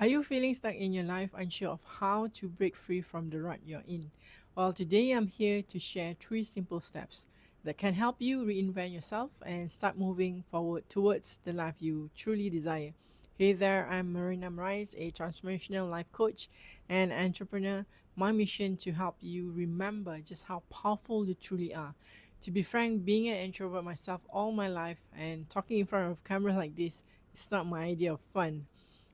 Are you feeling stuck in your life, unsure of how to break free from the rut you're in? Well, today I'm here to share 3 simple steps that can help you reinvent yourself and start moving forward towards the life you truly desire. Hey there, I'm Marina Rice, a transformational life coach and entrepreneur. My mission to help you remember just how powerful you truly are. To be frank, being an introvert myself all my life and talking in front of camera like this is not my idea of fun.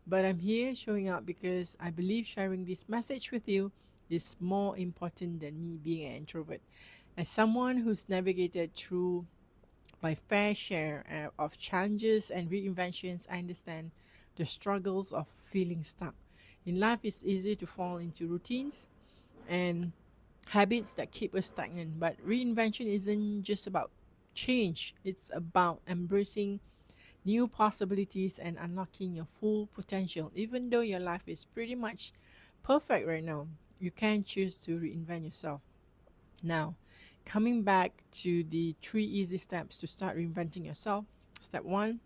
But I'm here showing up because I believe sharing this message with you is more important than me being an introvert. As someone who's navigated through my fair share of challenges and reinventions, I understand the struggles of feeling stuck. In life, it's easy to fall into routines and habits that keep us stagnant, but reinvention isn't just about change, it's about embracing new possibilities and unlocking your full potential. Even though your life is pretty much perfect right now, you can choose to reinvent yourself. Now, coming back to the 3 easy steps to start reinventing yourself. Step 1,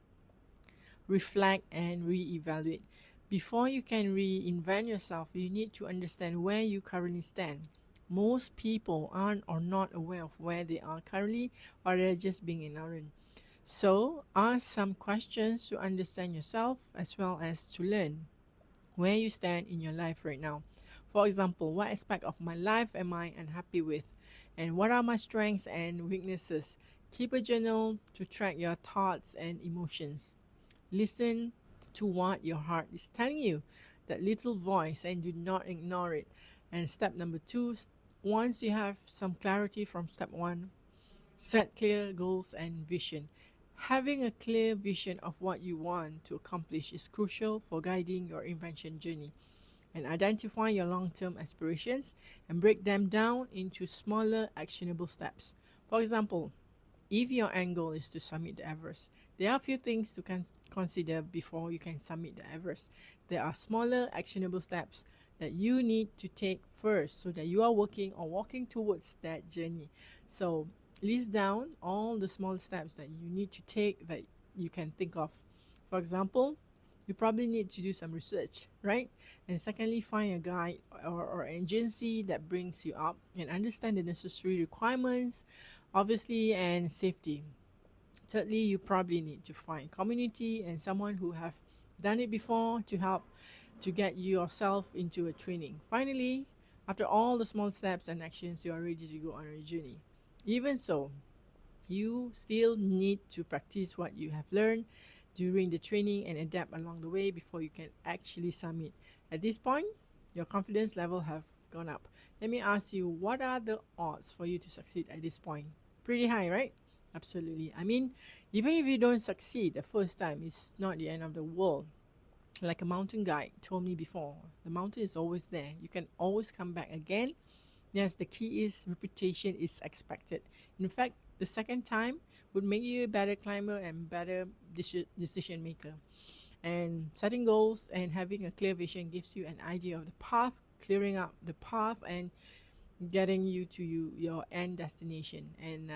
reflect and reevaluate. Before you can reinvent yourself, you need to understand where you currently stand. Most people aren't or not aware of where they are currently, or they're just being ignorant. So, ask some questions to understand yourself as well as to learn where you stand in your life right now. For example, what aspect of my life am I unhappy with? And what are my strengths and weaknesses? Keep a journal to track your thoughts and emotions. Listen to what your heart is telling you, that little voice, and do not ignore it. And step number 2, once you have some clarity from step 1, set clear goals and vision. Having a clear vision of what you want to accomplish is crucial for guiding your invention journey. And identify your long-term aspirations and break them down into smaller, actionable steps. For example, if your end goal is to summit the Everest, there are a few things to consider before you can summit the Everest. There are smaller, actionable steps that you need to take first so that you are working or walking towards that journey. So list down all the small steps that you need to take that you can think of. For example, you probably need to do some research, right? And secondly, find a guide or agency that brings you up and understand the necessary requirements, obviously, and safety. Thirdly, you probably need to find community and someone who have done it before to help to get yourself into a training. Finally, after all the small steps and actions, you are ready to go on a journey. Even so, you still need to practice what you have learned during the training and adapt along the way before you can actually submit. At this point, your confidence level have gone up. Let me ask you, what are the odds for you to succeed at this point? Pretty high, right? Absolutely. I mean, even if you don't succeed the first time, it's not the end of the world. Like a mountain guide told me before, the mountain is always there. You can always come back again. Yes, the key is repetition is expected. In fact, the second time would make you a better climber and better decision maker. And setting goals and having a clear vision gives you an idea of the path, clearing up the path and getting you to your end destination. And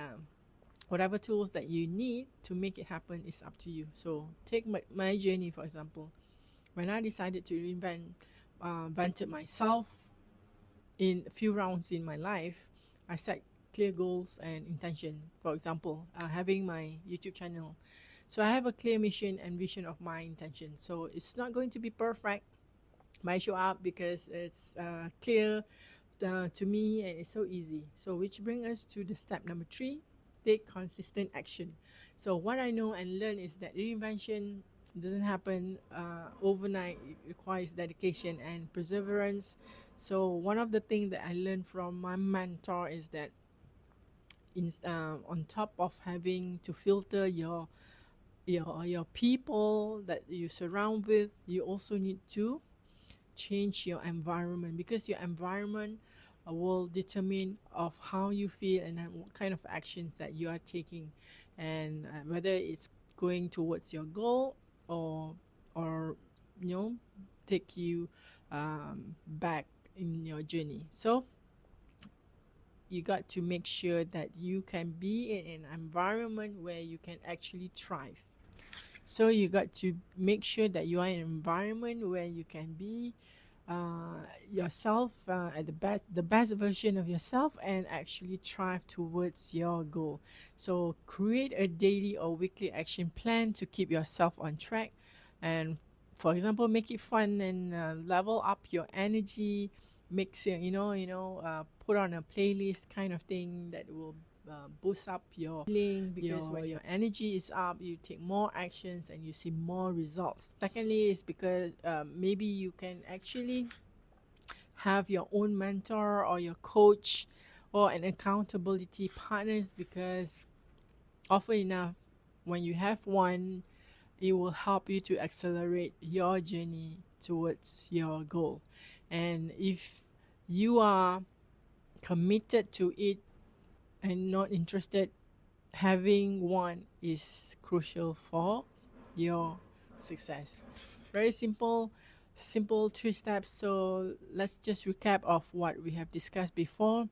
whatever tools that you need to make it happen is up to you. So take my journey, for example. When I decided to invented myself in a few rounds in my life, I set clear goals and intention. For example, having my YouTube channel. So I have a clear mission and vision of my intention. So it's not going to be perfect. Might show up because it's clear to me and it's so easy. So which brings us to the step number 3, take consistent action. So what I know and learn is that reinvention doesn't happen overnight. It requires dedication and perseverance. So one of the things that I learned from my mentor is that on top of having to filter your people that you surround with, you also need to change your environment, because your environment will determine of how you feel and what kind of actions that you are taking, and whether it's going towards your goal or take you back in your journey. So you got to make sure that you can be in an environment where you can actually thrive. So you got to make sure that you are in an environment where you can be yourself at the best version of yourself, and actually thrive towards your goal. So create a daily or weekly action plan to keep yourself on track, and for example, make it fun and level up your energy. Mix it, put on a playlist kind of thing that will boost up your feeling, because when your energy is up, you take more actions and you see more results. Secondly is because maybe you can actually have your own mentor or your coach or an accountability partners, because often enough when you have one, it will help you to accelerate your journey towards your goal. And if you are committed to it and not interested, having one is crucial for your success. Very simple 3 steps. So let's just recap of what we have discussed before.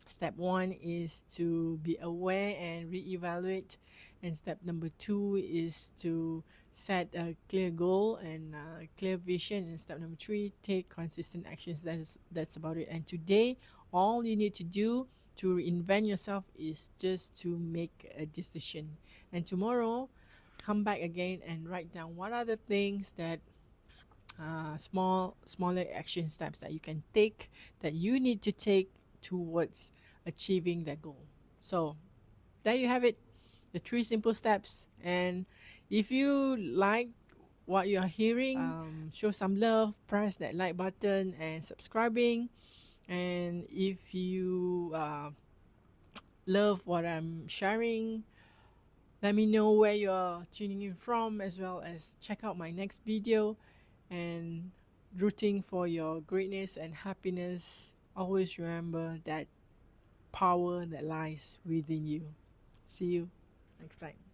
Step 1 is to be aware and reevaluate, and step number 2 is to set a clear goal and clear vision, and step number 3, take consistent actions. That's about it. And today, all you need to do to reinvent yourself is just to make a decision, and tomorrow come back again and write down what are the things that smaller action steps that you can take, that you need to take towards achieving that goal. So there you have it, the 3 simple steps. And if you like what you are hearing, show some love, press that like button and subscribing. And if you love what I'm sharing, let me know where you're tuning in from, as well as check out my next video. And rooting for your greatness and happiness, always remember that power that lies within you. See you next time.